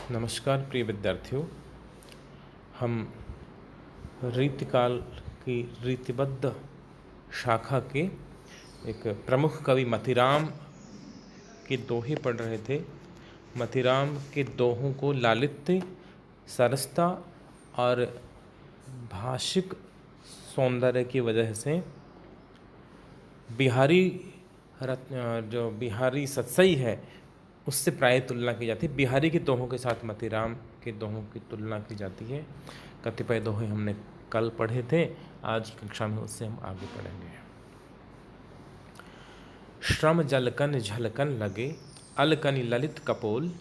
नमस्कार प्रिय विद्यार्थियों। हम रीतिकाल की रीतिबद्ध शाखा के एक प्रमुख कवि मतीराम के दोहे पढ़ रहे थे। मतीराम के दोहों को लालित्य, सरसता और भाषिक सौंदर्य की वजह से जो बिहारी सत्सई है उससे प्राय तुलना की जाती है। बिहारी के दोहों के साथ मतीराम के दोहों की तुलना की जाती है। कतिपय दोहे हमने कल पढ़े थे, आज की कक्षा में उससे हम आगे पढ़ेंगे। श्रम जलकन झलकन लगे, अलकनि ललित कपोल,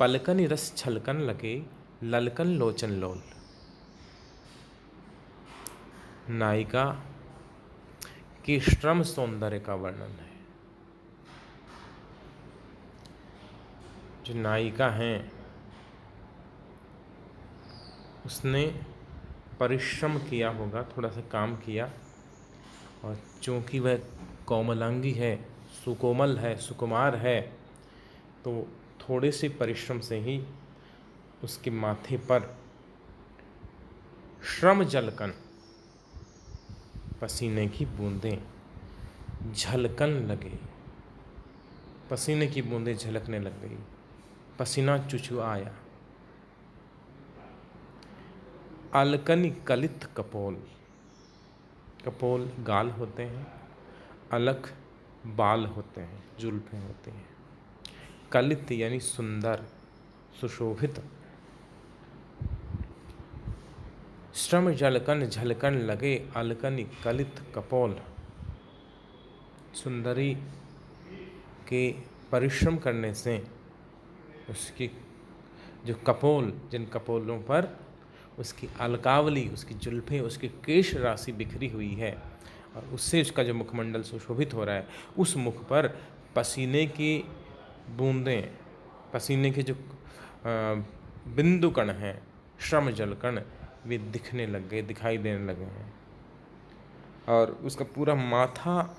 पलकनि रस छलकन लगे, ललकन लोचन लोल। नायिका के श्रम सौंदर्य का वर्णन है। जो नायिका हैं उसने परिश्रम किया होगा, थोड़ा सा काम किया, और चूँकि वह कोमलांगी है, सुकोमल है, सुकुमार है, तो थोड़े से परिश्रम से ही उसके माथे पर श्रम जलकन, पसीने की बूंदें झलकन लगे, पसीने की बूंदें झलकने लग गई, पसीना चुचुआया। अलकनि कलित कपोल, कपोल गाल होते हैं, अलक बाल होते हैं, जुल्फें होती हैं। कलित यानी सुंदर, सुशोभित। श्रम जलकन झलकन लगे, अलकनि कलित कपोल। सुंदरी के परिश्रम करने से उसकी जो कपोल, जिन कपोलों पर उसकी अलकावली, उसकी जुल्फें, उसकी केश राशि बिखरी हुई है, और उससे उसका जो मुखमंडल सुशोभित हो रहा है, उस मुख पर पसीने की बूंदें, पसीने के जो बिंदु कण हैं, श्रम जल कण, वे दिखने लग गए, दिखाई देने लगे हैं। और उसका पूरा माथा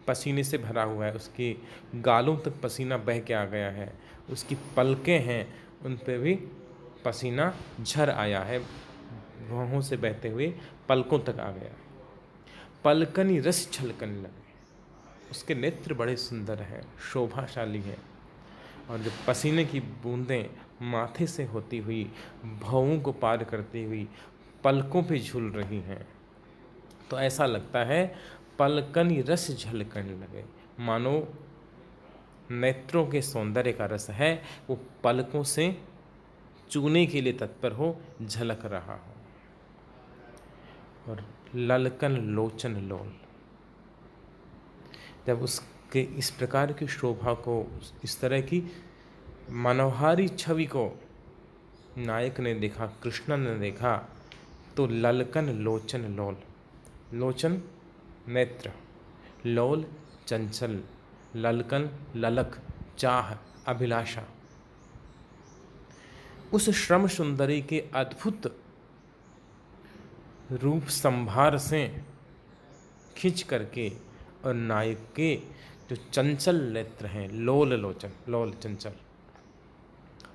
पसीने से भरा हुआ है, उसकी गालों तक पसीना बह के आ गया है, उसकी पलकें हैं उन पे भी पसीना झर आया है, भौहों से बहते हुए पलकों तक आ गया। पलकनि रस छलकने लगे, उसके नेत्र बड़े सुंदर हैं, शोभाशाली हैं, और जो पसीने की बूंदें माथे से होती हुई भौहों को पार करती हुई पलकों पे झूल रही हैं, तो ऐसा लगता है पलकनि रस झलकने लगे, मानो नेत्रों के सौंदर्य का रस है वो पलकों से चूने के लिए तत्पर हो, झलक रहा हो। और ललकन लोचन लोल, जब उसके इस प्रकार की शोभा को, इस तरह की मनोहारी छवि को नायक ने देखा, कृष्ण ने देखा, तो ललकन लोचन लोल, लोचन नेत्र, लोल चंचल, ललकन ललक, चाह, अभिलाषा। उस श्रम सुंदरी के अद्भुत रूप संभार से खिंच करके, और नायक के जो चंचल नेत्र हैं, लोल लोचन, लोल चंचल,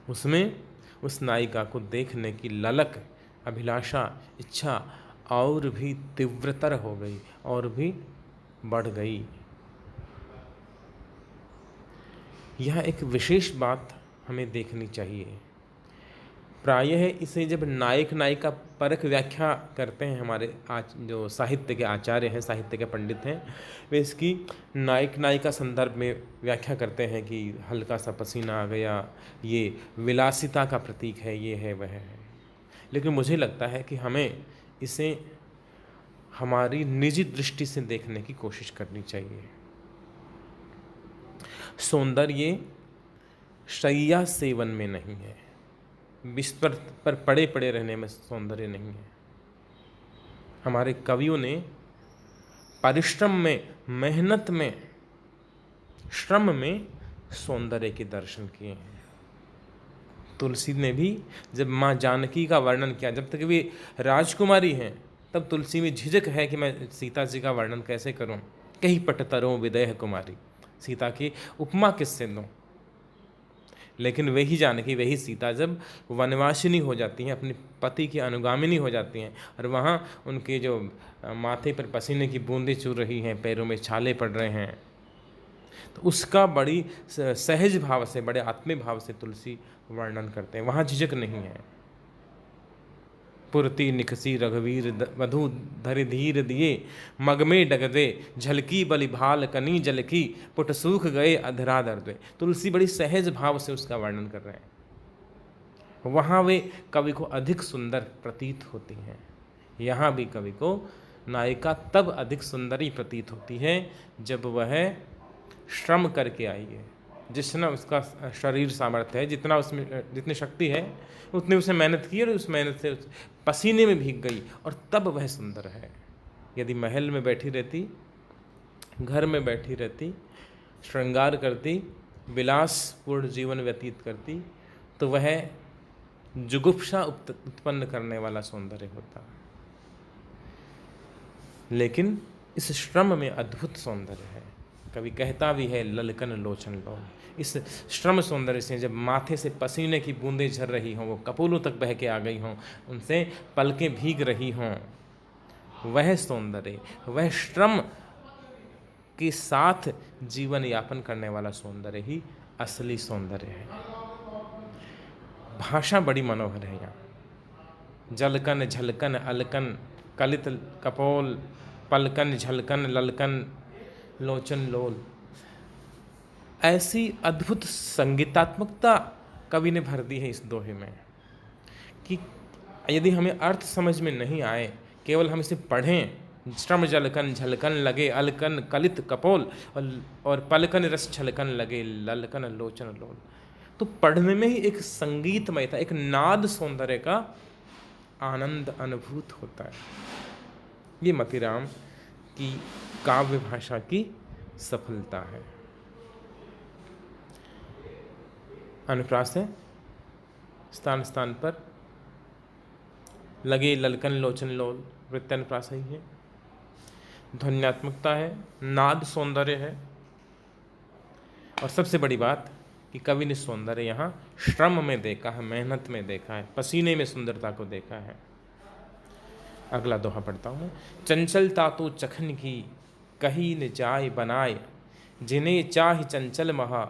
उसमें उस नायिका को देखने की ललक, अभिलाषा, इच्छा और भी तीव्रतर हो गई, और भी बढ़ गई। यह एक विशेष बात हमें देखनी चाहिए। प्रायः इसे जब नायक नायिका परक व्याख्या करते हैं हमारे आज जो साहित्य के आचार्य हैं, साहित्य के पंडित हैं, वे इसकी नायक नायिका संदर्भ में व्याख्या करते हैं कि हल्का सा पसीना आ गया, ये विलासिता का प्रतीक है, ये है, वह है। लेकिन मुझे लगता है कि हमें इसे हमारी निजी दृष्टि से देखने की कोशिश करनी चाहिए। सौंदर्य शैया सेवन में नहीं है, बिस्तर पर पड़े पड़े रहने में सौंदर्य नहीं है। हमारे कवियों ने परिश्रम में, मेहनत में, श्रम में सौंदर्य के दर्शन किए हैं। तुलसी ने भी जब माँ जानकी का वर्णन किया, जब तक वे राजकुमारी हैं, तब तुलसी में झिझक है कि मैं सीता जी का वर्णन कैसे करूं। कहीं पट तरों विदेह कुमारी, सीता की उपमा किससे दूं। लेकिन वही जानकी, वही सीता जब वनवासिनी हो जाती हैं, अपने पति की अनुगामिनी हो जाती हैं, और वहाँ उनके जो माथे पर पसीने की बूंदें चूर रही हैं, पैरों में छाले पड़ रहे हैं, तो उसका बड़ी सहज भाव से, बड़े आत्मी भाव से तुलसी वर्णन करते हैं। वहाँ झिझक नहीं है। पुरती निखसी रघुवीर वधु धरि धीर दिए, मग में डगदे झलकी बलि भाल कनी जलकी, पुट सूख गए अधरा दर्दे। तुलसी बड़ी सहज भाव से उसका वर्णन कर रहे हैं। वहाँ वे कवि को अधिक सुंदर प्रतीत होती हैं। यहाँ भी कवि को नायिका तब अधिक सुंदरी प्रतीत होती है जब वह श्रम करके आई है, जितना उसका शरीर सामर्थ्य है, जितना उसमें जितनी शक्ति है, उतनी उसने मेहनत की और उस मेहनत से पसीने में भीग गई, और तब वह सुंदर है। यदि महल में बैठी रहती, घर में बैठी रहती, श्रृंगार करती, विलासपूर्ण जीवन व्यतीत करती, तो वह जुगुप्सा उत्पन्न करने वाला सौंदर्य होता। लेकिन इस श्रम में अद्भुत सौंदर्य है। कवि कहता भी है, ललकन लोचन लोल। इस श्रम सौंदर्य से, जब माथे से पसीने की बूंदें झर रही हों, वो कपोलों तक बह के आ गई हों, उनसे पलकें भीग रही हों, वह सौंदर्य, वह श्रम के साथ जीवन यापन करने वाला सौंदर्य ही असली सौंदर्य है। भाषा बड़ी मनोहर है यहाँ। जलकन झलकन अलकन कलित कपोल, पलकन झलकन ललकन लोचन लोल। ऐसी अद्भुत संगीतात्मकता कवि ने भर दी है इस दोहे में कि यदि हमें अर्थ समझ में नहीं आए, केवल हम इसे पढ़ें, श्रम जलकन झलकन लगे अलकन कलित कपोल, और पलकन रस छलकन लगे ललकन लोचन लोल, तो पढ़ने में ही एक संगीतमयता, एक नाद सौंदर्य का आनंद अनुभूत होता है। ये मतीराम की काव्य भाषा की सफलता है। अनुप्रास है, स्थान स्थान पर लगे ललकन लोचन लोल, वृत्तानुप्रास ही है। ध्वन्यात्मकता है, नाद सौंदर्य है, और सबसे बड़ी बात कि कवि ने सौंदर्य यहाँ श्रम में देखा है, मेहनत में देखा है, पसीने में सुंदरता को देखा है। अगला दोहा पढ़ता हूँ मैं। चंचलता तो चखन की कही न जाय बनाए, जिन्हें चाह चंचल महा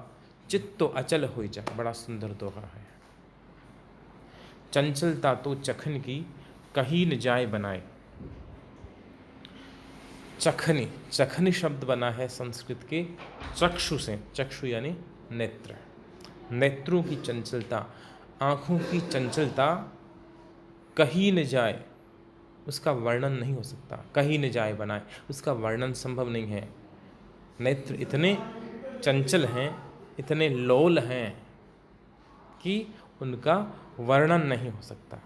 चित्त तो अचल हो जाए। बड़ा सुंदर दोहा है। चंचलता तो चखन की कही न जाय बनाए। चखनी, चखनी शब्द बना है संस्कृत के चक्षु से। चक्षु यानी नेत्र। नेत्रों की चंचलता, आँखों की चंचलता कहीं न जाए, उसका वर्णन नहीं हो सकता। कहीं न जाए बनाए, उसका वर्णन संभव नहीं है। नेत्र इतने चंचल हैं, इतने लोल हैं कि उनका वर्णन नहीं हो सकता।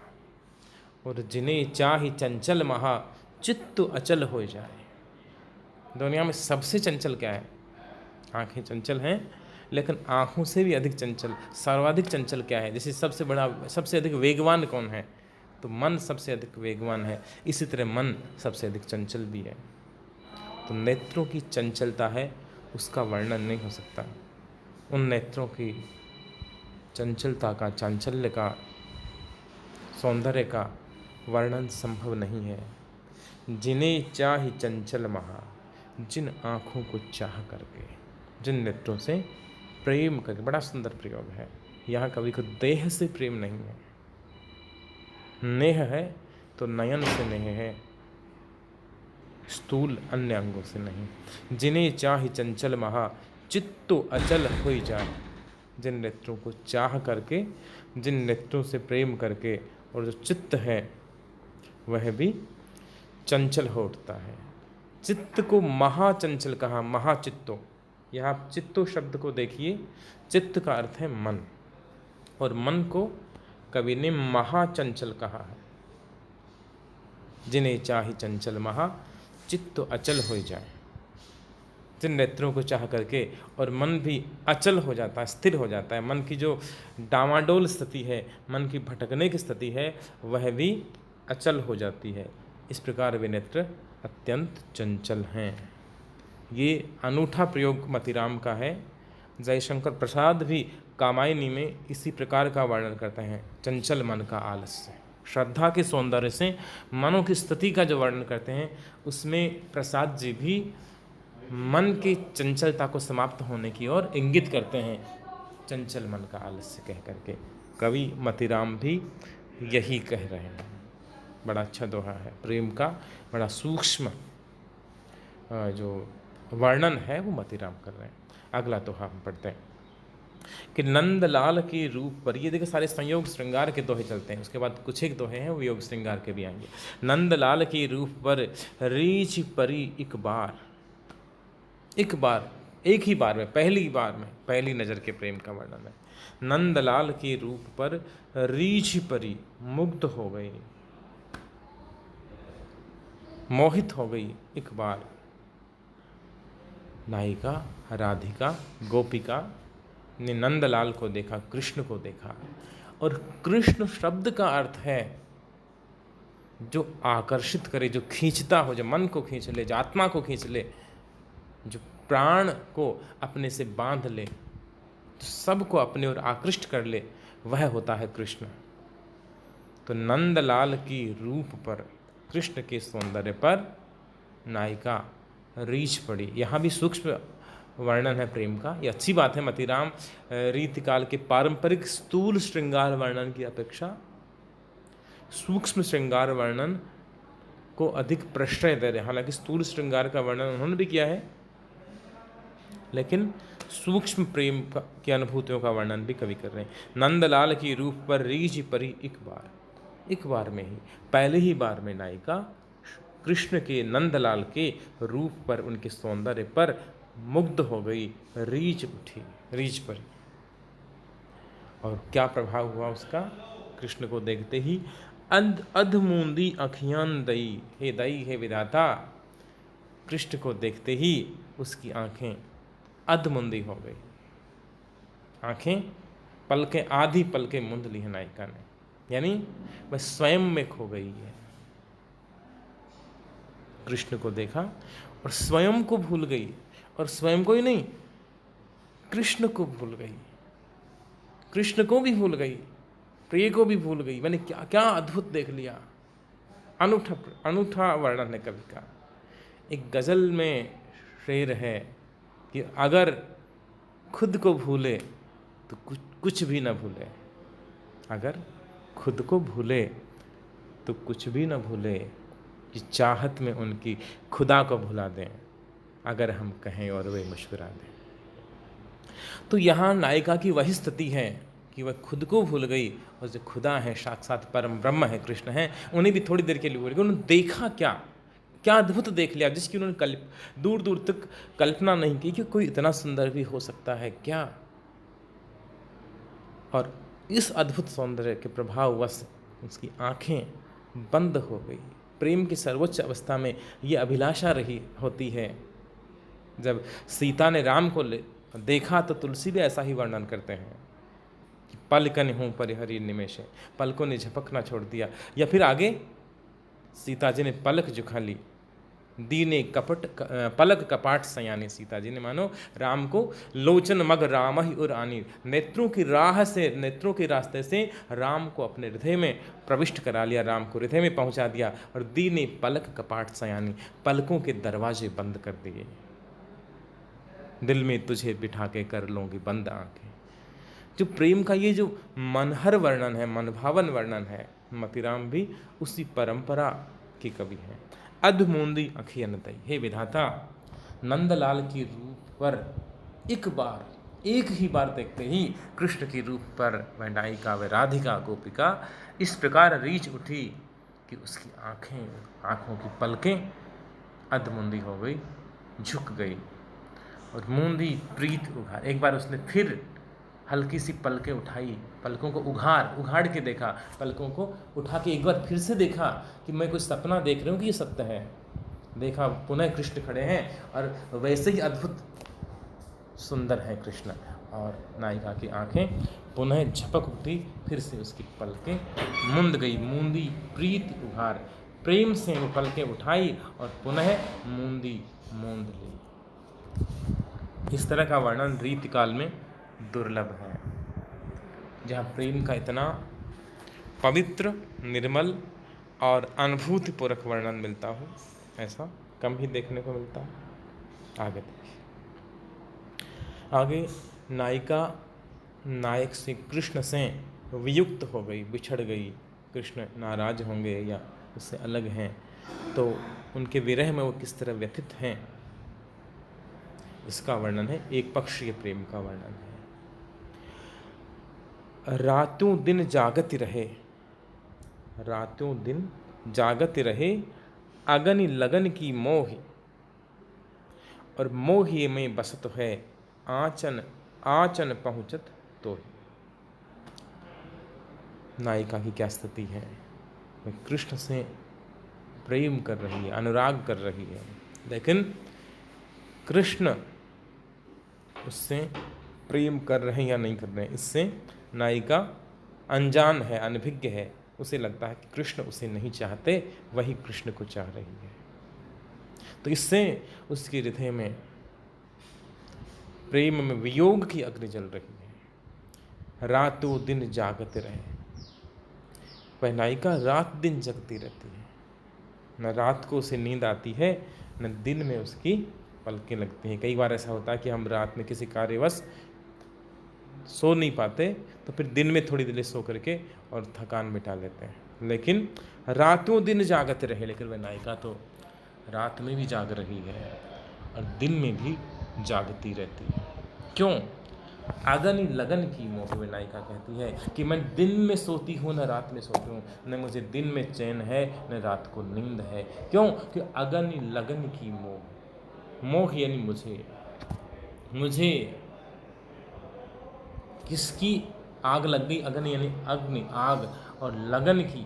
और जिन्हें चाहि चंचल महा चित्त अचल हो जाए। दुनिया में सबसे चंचल क्या है? आँखें चंचल हैं, लेकिन आँखों से भी अधिक चंचल, सर्वाधिक चंचल क्या है? जैसे सबसे बड़ा, सबसे अधिक वेगवान कौन है? तो मन सबसे अधिक वेगवान है। इसी तरह मन सबसे अधिक चंचल भी है। तो नेत्रों की चंचलता है, उसका वर्णन नहीं हो सकता। उन नेत्रों की चंचलता का, चांचल्य का, सौंदर्य का वर्णन संभव नहीं है। जिन्हें चाहि चंचल महा, जिन आँखों को चाह करके, जिन नेत्रों से प्रेम करके। बड़ा सुंदर प्रयोग है। यहाँ कवि को देह से प्रेम नहीं है, नेह है तो नयन से नेह है, स्थूल अन्य अंगों से नहीं। जिन्हें चाहि चंचल महा चित्तो अचल हो जाए। जिन नेत्रों को चाह करके, जिन नेत्रों से प्रेम करके, और जो चित्त है वह भी चंचल हो उठता है। चित्त को महाचंचल कहा, महाचित्तो। यहाँ चित्तो शब्द को देखिए, चित्त का अर्थ है मन, और मन को कवि ने महाचंचल कहा है। जिन्हें चाहि चंचल महा चित्त अचल हो जाए। जिन नेत्रों को चाह करके और मन भी अचल हो जाता है, स्थिर हो जाता है। मन की जो डामाडोल स्थिति है, मन की भटकने की स्थिति है, वह भी अचल हो जाती है। इस प्रकार वे नेत्र अत्यंत चंचल हैं। ये अनूठा प्रयोग मतीराम का है। जयशंकर प्रसाद भी कामायनी में इसी प्रकार का वर्णन करते हैं, चंचल मन का आलस्य। श्रद्धा के सौंदर्य से मनों की स्थिति का जो वर्णन करते हैं, उसमें प्रसाद जी भी मन की चंचलता को समाप्त होने की ओर इंगित करते हैं, चंचल मन का आलस्य कह करके। कवि मतीराम भी यही कह रहे हैं। बड़ा अच्छा दोहा है, प्रेम का बड़ा सूक्ष्म जो वर्णन है वो मतीराम कर रहे हैं। अगला दोहा हम पढ़ते हैं कि नंदलाल के रूप पर, ये देखिए सारे संयोग श्रृंगार के दोहे चलते हैं, उसके बाद कुछ एक दोहे हैं वो योग श्रृंगार के भी आएंगे। नंदलाल के रूप पर रीछ परी एक बार, एक बार, एक ही बार में, पहली बार में, पहली नज़र के प्रेम का वर्णन है। नंदलाल के रूप पर रीछ परी मुग्ध हो गई, मोहित हो गई एक बार। नायिका राधिका गोपिका ने नंदलाल को देखा, कृष्ण को देखा। और कृष्ण शब्द का अर्थ है जो आकर्षित करे, जो खींचता हो, जो मन को खींच ले, जो आत्मा को खींच ले, जो प्राण को अपने से बांध ले, तो सबको अपने ओर आकृष्ट कर ले, वह होता है कृष्ण। तो नंदलाल की रूप पर, कृष्ण के सौंदर्य पर नायिका रीछ पड़ी। यहाँ भी सूक्ष्म वर्णन है प्रेम का, ये अच्छी बात है। मतीराम रीतिकाल के पारंपरिक स्थूल श्रृंगार वर्णन की अपेक्षा सूक्ष्म श्रृंगार वर्णन को अधिक प्रश्रय दे रहे हैं। हालांकि स्थूल श्रृंगार का वर्णन उन्होंने भी किया है, लेकिन सूक्ष्म प्रेम की अनुभूतियों का वर्णन भी कवि कर रहे हैं। नंदलाल की रूप पर रीछ परी एक बार, एक बार में ही, पहले ही बार में नायिका कृष्ण के, नंदलाल के रूप पर, उनके सौंदर्य पर मुग्ध हो गई, रीछ उठी, रीछ पर। और क्या प्रभाव हुआ उसका? कृष्ण को देखते ही अधमूंदी अखियां दई, हे दई, हे विधाता। कृष्ण को देखते ही उसकी आंखें अधमुंदी हो गई, आंखें पलकें, आधी पलकें मूंद ली है नायिका ने, यानी वह स्वयं में खो गई है। कृष्ण को देखा और स्वयं को भूल गई, और स्वयं को ही नहीं, कृष्ण को भूल गई, कृष्ण को भी भूल गई, प्रिय को भी भूल गई। मैंने क्या क्या अद्भुत देख लिया। अनूठा अनूठा वर्णन है कवि का। एक गजल में शेर है कि अगर खुद को भूले तो कुछ भी न भूले, अगर खुद को भूले तो कुछ भी न भूले, कि चाहत में उनकी खुदा को भुला दें, अगर हम कहें और वे मुस्कुरा दें। तो यहाँ नायिका की वही स्थिति है कि वह खुद को भूल गई, और जो खुदा है, साक्षात परम ब्रह्म है, कृष्ण है, उन्हें भी थोड़ी देर के लिए भूल गई। उन्होंने देखा क्या, क्या अद्भुत देख लिया, जिसकी उन्होंने दूर दूर तक कल्पना नहीं की कि कोई इतना सुंदर भी हो सकता है क्या। और इस अद्भुत सौंदर्य के प्रभाववश उसकी आंखें बंद हो गई। प्रेम की सर्वोच्च अवस्था में ये अभिलाषा रही होती है। जब सीता ने राम को देखा तो तुलसी भी ऐसा ही वर्णन करते हैं कि पलकन हूँ परिहरी निमेश, पलकों ने झपकना छोड़ दिया। या फिर आगे सीता जी ने पलक झुका ली, दीने कपट पलक कपाट सयानी। सीता जी ने मानो राम को लोचन मग राम ही उर आनी, नेत्रों की राह से, नेत्रों के रास्ते से राम को अपने हृदय में प्रविष्ट करा लिया, राम को हृदय में पहुंचा दिया। और दीने पलक कपाट सयानी, पलकों के दरवाजे बंद कर दिए, दिल में तुझे बिठा के कर लूँगी बंद आंखें। जो प्रेम का ये जो मनहर वर्णन है, मनभावन वर्णन है, मतीराम भी उसी परंपरा के कवि हैं। अधमूंदी अखियन दई, हे विधाता, नंदलाल की रूप पर एक बार, एक ही बार देखते ही कृष्ण की रूप पर वह नायिका, वह राधिका गोपिका इस प्रकार रीछ उठी कि उसकी आंखें, आंखों की पलकें अधमुंदी हो गई, झुक गई। और मूंदी प्रीत उघार, एक बार उसने फिर हल्की सी पलकें उठाई, पलकों को उघाड़ के देखा, पलकों को उठा के एक बार फिर से देखा कि मैं कुछ सपना देख रही हूँ कि ये सत्य है। देखा पुनः कृष्ण खड़े हैं और वैसे ही अद्भुत सुंदर है कृष्ण, और नायिका की आंखें पुनः झपक उठी, फिर से उसकी पलकें मुंद गई। मूंदी प्रीत उघार, प्रेम से वो पलकें उठाई और पुनः मूंदी मूंद ली। इस तरह का वर्णन रीतिकाल में दुर्लभ है। जहाँ प्रेम का इतना पवित्र, निर्मल और अनुभूतिपूर्वक वर्णन मिलता हो, ऐसा कम ही देखने को मिलता है। आगे देखिए, आगे नायिका नायक से, कृष्ण से वियुक्त हो गई, बिछड़ गई, कृष्ण नाराज होंगे या उससे अलग हैं, तो उनके विरह में वो किस तरह व्यथित हैं, इसका वर्णन है। एक पक्षीय प्रेम का वर्णन है। रातों दिन जागती रहे, रातों दिन जागत रहे, अगन लगन की मोह, और मोह में बसत है, आंचन आंचन पहुँचत तो। नायिका की क्या स्थिति है, वह कृष्ण से प्रेम कर रही है, अनुराग कर रही है, लेकिन कृष्ण उससे प्रेम कर रहे हैं या नहीं कर रहे हैं, इससे नायिका अनजान है, अनभिज्ञ है। उसे लगता है कि कृष्ण उसे नहीं चाहते, वही कृष्ण को चाह रही है। तो इससे उसके हृदय में प्रेम में वियोग की अग्नि जल रही है। रातों दिन जागते रहे, वह नायिका रात दिन जगती रहती है, न रात को उसे नींद आती है, न दिन में उसकी पलकें लगती हैं। कई बार ऐसा होता है कि हम रात में किसी कार्यवश सो नहीं पाते, तो फिर दिन में थोड़ी देर सो करके और थकान मिटा लेते हैं, लेकिन रातों दिन जागते रहे। लेकिन वह नायिका तो रात में भी जाग रही है और दिन में भी जागती रहती है। क्यों? अगन लगन की मोह में नायिका कहती है कि मैं दिन में सोती हूँ, न रात में सोती हूँ, न मुझे दिन में चैन है, न रात को नींद है। क्यों? कि अगन लगन की मोह, मोह यानी मुझे किसकी आग लग गई, अगन यानी अग्नि, आग, और लगन की,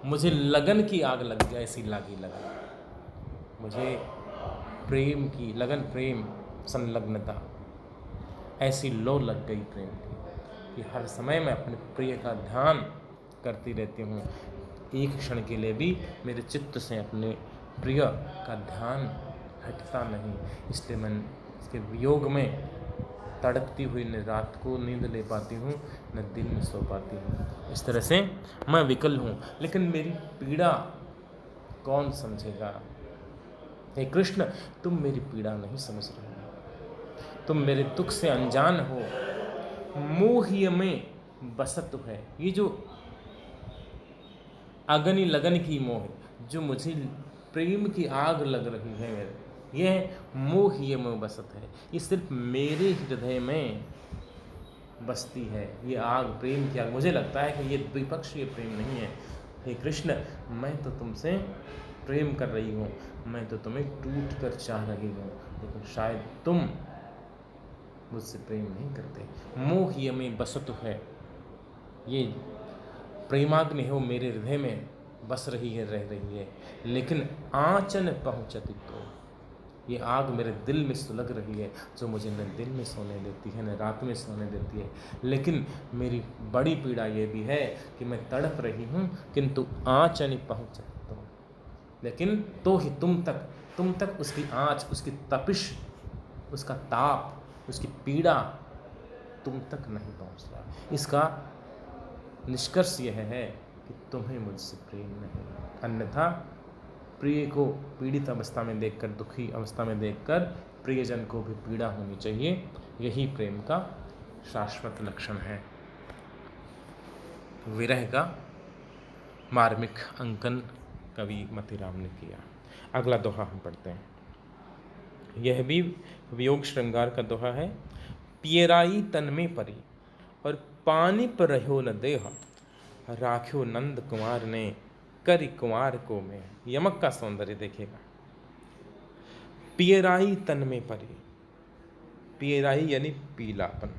मुझे लगन की आग लग गई, ऐसी लागी लगन, मुझे प्रेम की लगन, प्रेम संलग्नता, ऐसी लो लग गई प्रेम की कि हर समय मैं अपने प्रिय का ध्यान करती रहती हूँ। एक क्षण के लिए भी मेरे चित्त से अपने प्रिय का ध्यान हटता नहीं, इसलिए मैं इसके वियोग में तड़पती हुई न रात को नींद ले पाती हूँ, न दिन में सो पाती हूँ। इस तरह से मैं विकल हूँ, लेकिन मेरी पीड़ा कौन समझेगा? हे कृष्ण, तुम मेरी पीड़ा नहीं समझ रहे हो, तुम मेरे दुख से अनजान हो। मोह में बसत है, ये जो अगनी लगन की मोह, जो मुझे प्रेम की आग लग रही है मेरे, यह मोह में बसत है, ये सिर्फ मेरे हृदय में बसती है, ये आग, प्रेम की आग। मुझे लगता है कि ये द्विपक्षीय प्रेम नहीं है। हे कृष्ण, मैं तो तुमसे प्रेम कर रही हूँ, मैं तो तुम्हें टूट कर चाह रही हूँ, लेकिन शायद तुम मुझसे प्रेम नहीं करते। मोह में बसत है, ये प्रेमाग्नि है, वो मेरे हृदय में बस रही है, रह रही है, लेकिन आंचन पहुँचती तो, ये आग मेरे दिल में सुलग रही है, जो मुझे न दिन में सोने देती है, न रात में सोने देती है। लेकिन मेरी बड़ी पीड़ा ये भी है कि मैं तड़प रही हूँ, किंतु आंचन पहुँचती तो, लेकिन तो ही तुम तक उसकी आँच, उसकी तपिश, उसका ताप, उसकी पीड़ा तुम तक नहीं पहुँच रहा। इसका निष्कर्ष यह है कि तुम्हें मुझसे प्रेम नहीं, अन्यथा प्रिय को पीड़ित अवस्था में देखकर, दुखी अवस्था में देखकर प्रियजन को भी पीड़ा होनी चाहिए। यही प्रेम का शाश्वत लक्षण है। विरह का मार्मिक अंकन कवि मतीराम ने किया। अगला दोहा हम पढ़ते हैं, यह भी वियोग श्रृंगार का दोहा है। पियराई तन में परी, और पानी पर रहो न देह, राख्यो नंद कुमार ने, करी कुमार को में। यमक का सौंदर्य देखिएगा। पियराई तन में परी, पियराई यानी पीलापन,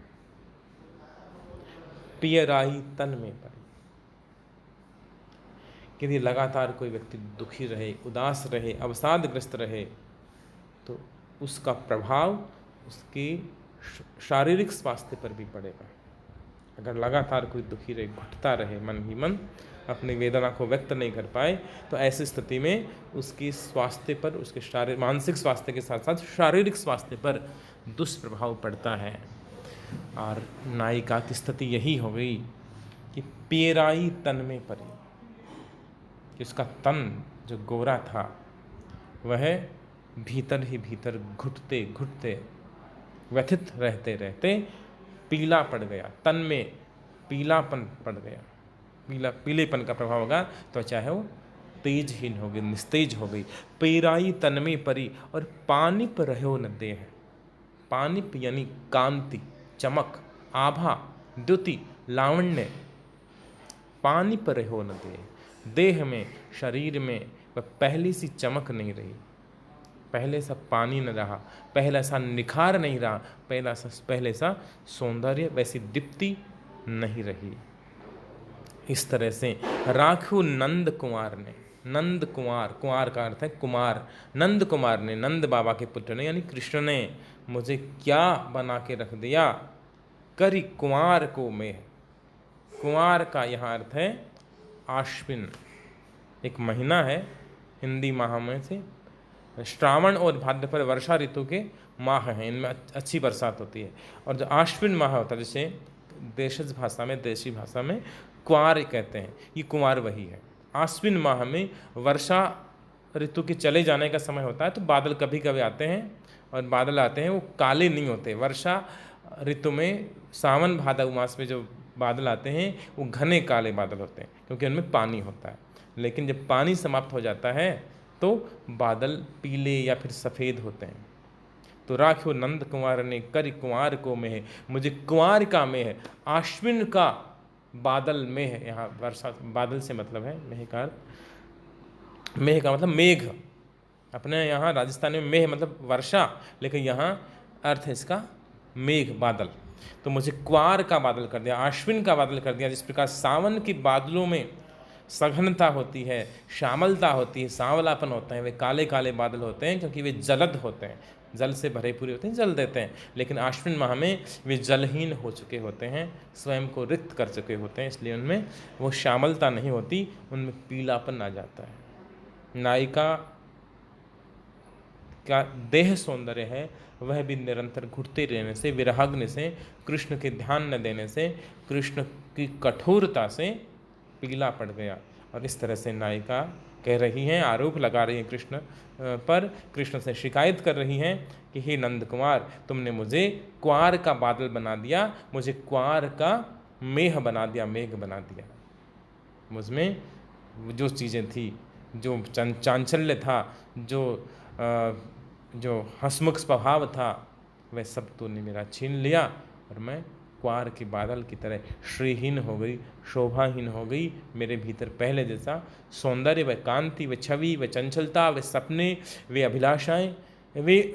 पियराई तन में परी। यदि लगातार कोई व्यक्ति दुखी रहे, उदास रहे, अवसादग्रस्त रहे, तो उसका प्रभाव उसके शारीरिक स्वास्थ्य पर भी पड़ेगा। अगर लगातार कोई दुखी रहे, घुटता रहे, मन ही मन अपनी वेदना को व्यक्त नहीं कर पाए, तो ऐसी स्थिति में उसकी स्वास्थ्य पर, उसके मानसिक स्वास्थ्य के साथ साथ शारीरिक स्वास्थ्य पर दुष्प्रभाव पड़ता है। और नायिका की स्थिति यही हो गई कि पेराई तन में पड़ी, कि उसका तन जो गोरा था वह भीतर ही भीतर घुटते घुटते व्यथित रहते रहते पीला पड़ गया, तन में पीलापन पड़ गया, पीलेपन का प्रभाव होगा, त्वचा है वो तेजहीन हो गई, निस्तेज हो गई। पेराई तन में परी और पानी पर रहो न देह, पानी यानी कांति, चमक, आभा, द्युति, लावण्य, पानी पर रहो न देह में, शरीर में वह पहली सी चमक नहीं रही, पहले सा पानी न रहा, पहला सा निखार नहीं रहा, पहले सा सौंदर्य, वैसी दीप्ति नहीं रही। इस तरह से राखू नंद कुमार ने, नंद कुमार, कुमार का अर्थ है कुमार, नंद कुमार ने, नंद बाबा के पुत्र ने यानी कृष्ण ने मुझे क्या बना के रख दिया, करी कुमार को मेह। कुमार का यहाँ अर्थ है आश्विन, एक महीना है हिंदी माह में से, श्रावण और भाद्रपद वर्षा ऋतु के माह हैं, इनमें अच्छी बरसात होती है। और जो आश्विन माह होता है, जैसे देशज भाषा में, देशी भाषा में कुंवार कहते हैं, ये कुंवार वही है। आश्विन माह में वर्षा ऋतु के चले जाने का समय होता है, तो बादल कभी कभी आते हैं, और बादल आते हैं वो काले नहीं होते। वर्षा ऋतु में सावन भादव मास में जो बादल आते हैं वो घने काले बादल होते हैं, क्योंकि उनमें पानी होता है। लेकिन जब पानी समाप्त हो जाता है तो बादल पीले या फिर सफ़ेद होते हैं। तो राख्यो नंद कुंवर ने करी कुंवर को मेह, मुझे कुंवर का मेह, आश्विन का बादल मेह, यहाँ वर्षा बादल से मतलब है, मेह का मेह का मतलब मेघ। अपने यहाँ राजस्थान में मेह मतलब वर्षा, लेकिन यहाँ अर्थ है इसका मेघ, बादल। तो मुझे कुंवर का बादल कर दिया, आश्विन का बादल कर दिया। जिस प्रकार सावन के बादलों में सघनता होती है, श्यामलता होती है, सांवलापन होता है, वे काले काले बादल होते हैं क्योंकि वे जलद होते हैं, जल से भरे पूरे होते हैं, जल देते हैं। लेकिन आश्विन माह में वे जलहीन हो चुके होते हैं, स्वयं को रिक्त कर चुके होते हैं, इसलिए उनमें वो श्यामलता नहीं होती, उनमें पीलापन आ जाता है। नायिका का देह सौंदर्य है वह भी निरंतर घुटते रहने से, विरहाग्नि से, कृष्ण के ध्यान न देने से, कृष्ण की कठोरता से पीला पड़ गया। और इस तरह से नायिका कह रही हैं, आरोप लगा रही हैं कृष्ण पर, कृष्ण से शिकायत कर रही हैं कि हे नंद कुमार, तुमने मुझे कुंवर का बादल बना दिया, मुझे कुंवर का मेह बना दिया, मेघ बना दिया। मुझमें जो चीज़ें थी, जो चांचल्य था, जो हंसमुख स्वभाव था, वह सब तूने मेरा छीन लिया, और मैं कुंवर के बादल की तरह श्रीहीन हो गई, शोभाहीन हो गई। मेरे भीतर पहले जैसा सौंदर्य, व कांति, व छवि, व चंचलता, व सपने, वे अभिलाषाएं, वे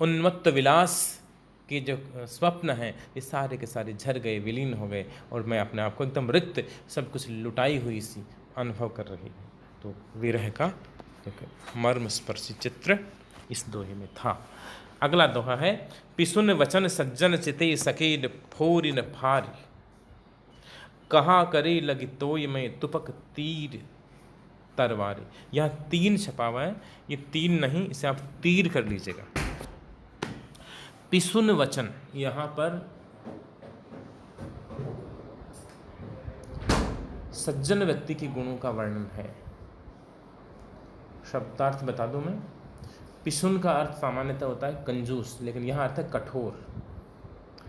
उन्मत्त विलास के जो स्वप्न हैं, ये सारे के सारे झर गए, विलीन हो गए, और मैं अपने आप को एकदम रिक्त, सब कुछ लुटाई हुई सी अनुभव कर रही हूँ। तो विरह का मर्म स्पर्शी चित्र इस दोहे में था। अगला दोहा है, पिसुन वचन सज्जन चिते सकेड फोरिन फारी, कहा करे लगी तोय में तुपक तीर तरवारी। यह तीन छपा हुआ है, ये तीन नहीं, इसे आप तीर कर लीजिएगा। पिसुन वचन, यहाँ पर सज्जन व्यक्ति के गुणों का वर्णन है। शब्दार्थ बता दूं मैं। पिसुन का अर्थ सामान्यतः होता है कंजूस, लेकिन यहाँ अर्थ है कठोर।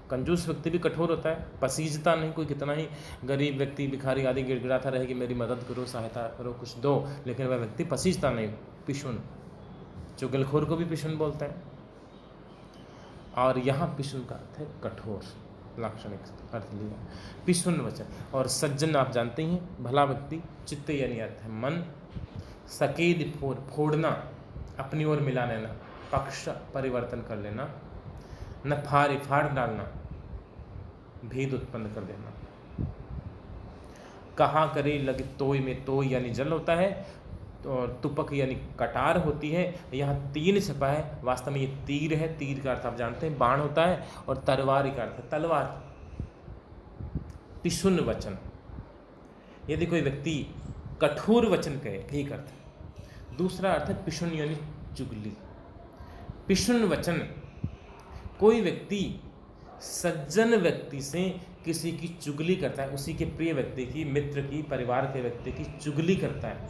कंजूस व्यक्ति भी कठोर होता है, पसीजता नहीं, कोई कितना ही गरीब व्यक्ति, भिखारी आदि गिड़गिड़ाता रहे कि मेरी मदद करो, सहायता करो, कुछ दो, लेकिन वह व्यक्ति पसीजता नहीं। पिसुन, चुगलखोर को भी पिसुन बोलते हैं। और यहाँ पिसुन का अर्थ है कठोर, लाक्षणिक अर्थ लिया पिसुन वचन। और सज्जन आप जानते हैं, भला व्यक्ति, चित्त यानी अर्थ है मन, सकेद फोड़ना, अपनी ओर मिला लेना, पक्ष परिवर्तन कर लेना, न फाड़ डालना, भेद उत्पन्न कर देना। कहा करे लगे तोय में, तोय यानी जल होता है, और तुपक यानी कटार होती है। यहाँ तीन छपा है, वास्तव में ये तीर है। तीर का अर्थ आप जानते हैं बाण होता है, और तलवार का अर्थ है तलवार। पिसुन वचन, यदि कोई व्यक्ति कठोर वचन कहे, एक अर्थ है। दूसरा अर्थ है पिसुन यानी चुगली। पिसुन वचन, कोई व्यक्ति सज्जन व्यक्ति से किसी की चुगली करता है, उसी के प्रिय व्यक्ति की, मित्र की, परिवार के व्यक्ति की चुगली करता है,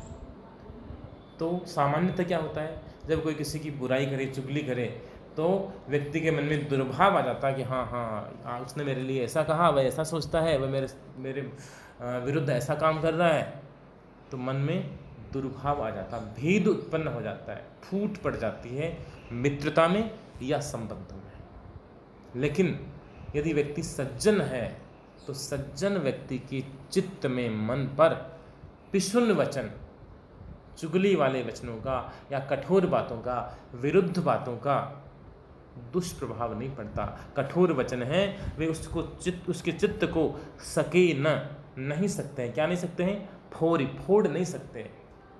तो सामान्यतः क्या होता है, जब कोई किसी की बुराई करे, चुगली करे, तो व्यक्ति के मन में दुर्भाव आ जाता है कि हाँ हाँ उसने मेरे लिए ऐसा कहा, वह ऐसा सोचता है, वह मेरे विरुद्ध ऐसा काम कर रहा है, तो मन में दुर्भाव आ जाता है, भेद उत्पन्न हो जाता है, फूट पड़ जाती है मित्रता में या संबंधों में। लेकिन यदि व्यक्ति सज्जन है तो सज्जन व्यक्ति के चित्त में, मन पर पिशुन वचन, चुगली वाले वचनों का या कठोर बातों का, विरुद्ध बातों का दुष्प्रभाव नहीं पड़ता। कठोर वचन है वे उसके चित्त को सके नहीं सकते हैं। क्या नहीं सकते हैं? फोड़ नहीं सकते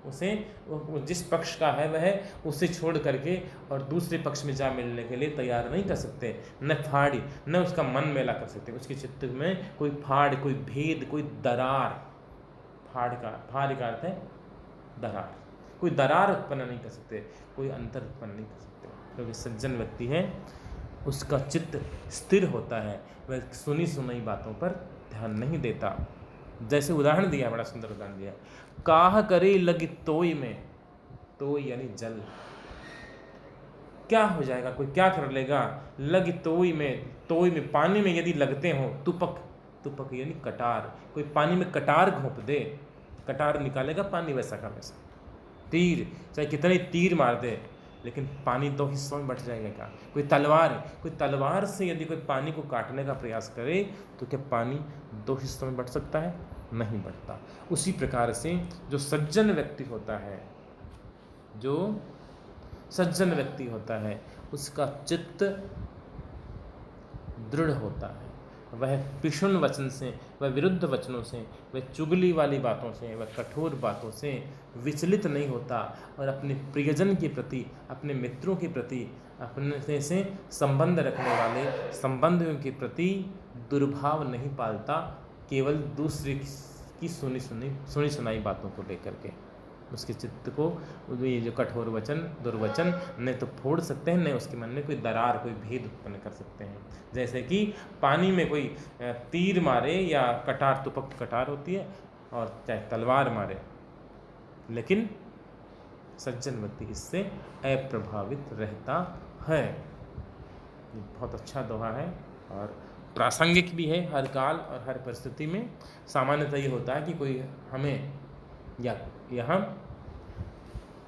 उसे। वो जिस पक्ष का है वह उसे छोड़ करके और दूसरे पक्ष में जा मिलने के लिए तैयार नहीं कर सकते, न फाड़ी न उसका मन मेला कर सकते। उसके चित्त में कोई फाड़, कोई भेद, कोई दरार, फाड़ का अर्थ है दरार, कोई दरार उत्पन्न नहीं कर सकते, कोई अंतर उत्पन्न नहीं कर सकते। क्योंकि सज्जन व्यक्ति है उसका चित्त स्थिर होता है, वह सुनी सुनाई बातों पर ध्यान नहीं देता। जैसे उदाहरण दिया, बड़ा सुंदर उदाहरण दिया, काह करे लगी तोय में, तोय यानी जल, क्या हो जाएगा, कोई क्या कर लेगा, लग तोय में पानी में यदि लगते हो, तुपक यानी कटार, कोई पानी में कटार घोंप दे, कटार निकालेगा पानी वैसा का वैसा। तीर, चाहे कितने तीर मार दे, लेकिन पानी दो हिस्सों में बट जाएगा क्या। कोई तलवार से यदि कोई पानी को काटने का प्रयास करे तो क्या पानी दो हिस्सों में बट सकता है? नहीं बटता। उसी प्रकार से जो सज्जन व्यक्ति होता है उसका चित्त दृढ़ होता है। वह पिशुन वचन से, वह विरुद्ध वचनों से, वह चुगली वाली बातों से, वह कठोर बातों से विचलित नहीं होता और अपने प्रियजन के प्रति, अपने मित्रों के प्रति, अपने से संबंध रखने वाले संबंधियों के प्रति दुर्भाव नहीं पालता, केवल दूसरे की सुनी सुनाई बातों को लेकर के। उसके चित्त को ये जो कठोर वचन, दुर्वचन न तो फोड़ सकते हैं, न उसके मन में कोई दरार, कोई भेद उत्पन्न कर सकते हैं। जैसे कि पानी में कोई तीर मारे या कटार, तुपक कटार होती है, और चाहे तलवार मारे, लेकिन सज्जन व्यक्ति इससे अप्रभावित रहता है। ये बहुत अच्छा दोहा है और प्रासंगिक भी है हर काल और हर परिस्थिति में। सामान्यतः ये होता है कि कोई हमें या हम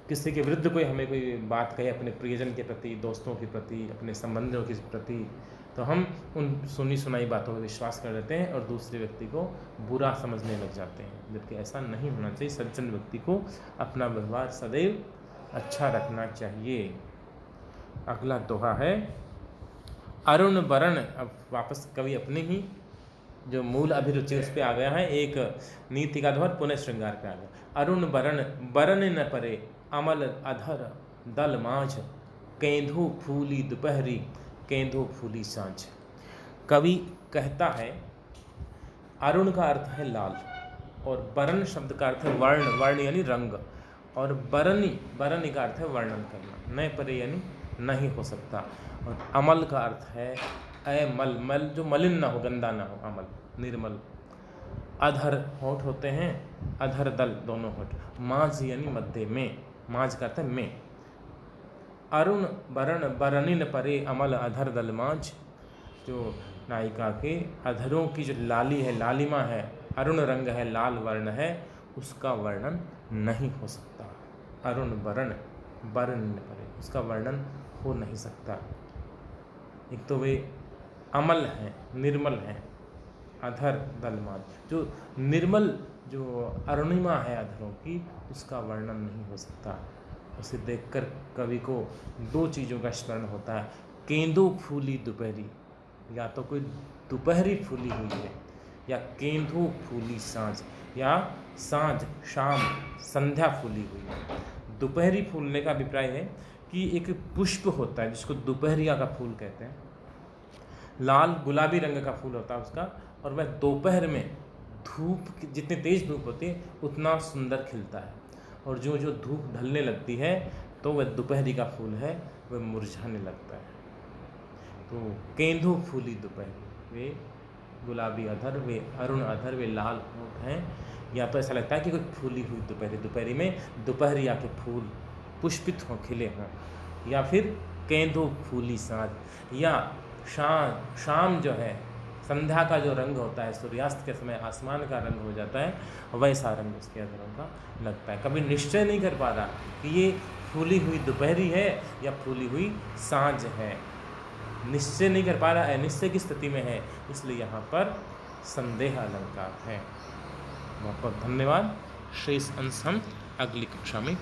किसी के विरुद्ध कोई हमें कोई बात कहे, अपने प्रियजन के प्रति, दोस्तों के प्रति, अपने संबंधियों के प्रति, तो हम उन सुनी सुनाई बातों पर विश्वास कर लेते हैं और दूसरे व्यक्ति को बुरा समझने लग जाते हैं, जबकि ऐसा नहीं होना चाहिए। सज्जन व्यक्ति को अपना व्यवहार सदैव अच्छा रखना चाहिए। अगला दोहा है अरुण वरण। अब वापस कवि अपने ही जो मूल अभिरुचि उस पर आ गया है, एक नीति का दोहा पुनः श्रृंगार पे आ गया। अरुण वरण, बरन न परे, अमल अधर दल माझ, केंधु फूली दोपहरी, केंधु फूली सांझ। कवि कहता है अरुण का अर्थ है लाल और बरन शब्द का अर्थ है वर्ण यानी रंग, और बरनी का अर्थ है वर्णन करना, न परे यानी नहीं हो सकता, और अमल का अर्थ है मल जो मलिन ना हो, गंदा ना हो, अमल निर्मल। अधर होठ होते हैं, अधर दल दोनों होठ, माझ यानी मध्य में, माझ का अर्थ है में। अरुण बरण बरनिन परे अमल अधर दल माझ, जो नायिका के अधरों की जो लाली है, लालिमा है, अरुण रंग है, लाल वर्ण है, उसका वर्णन नहीं हो सकता। अरुण बरण बरनिन परे, उसका वर्णन हो नहीं सकता। एक तो वे अमल हैं, निर्मल हैं, अधर दलमाज, जो निर्मल जो अरुणिमा है अधरों की, उसका वर्णन नहीं हो सकता। उसे देखकर कवि को दो चीज़ों का स्मरण होता है, केंदू फूली दोपहरी, या तो कोई दोपहरी फूली हुई है, या केंदू फूली सांझ, या सांझ शाम संध्या फूली हुई है। दोपहरी फूलने का अभिप्राय है कि एक पुष्प होता है जिसको दोपहरिया का फूल कहते हैं, लाल गुलाबी रंग का फूल होता है उसका, और वह दोपहर में धूप, जितनी तेज धूप होती है उतना सुंदर खिलता है, और जो धूप ढलने लगती है तो वह दोपहरी का फूल है, वह मुरझाने लगता है। तो केंदू फूली दोपहरी, वे गुलाबी अधर, वे अरुण अधर, वे लाल होंठ हैं। या तो ऐसा लगता है कि कोई फूली हुई दोपहरी, दोपहरी में दोपहरिया के फूल पुष्पित हों, खिले हों। या फिर केंदू फूली साँझ, या शाम जो है, संध्या का जो रंग होता है, सूर्यास्त के समय आसमान का रंग हो जाता है, वैसा रंग उसके अधरों का लगता है। कभी निश्चय नहीं कर पा रहा कि ये फूली हुई दोपहरी है या फूली हुई साँझ है, निश्चय नहीं कर पा रहा, अनिश्चय की स्थिति में है, इसलिए यहाँ पर संदेह अलंकार है। बहुत बहुत धन्यवाद। शेष अंश हम अगली कक्षा में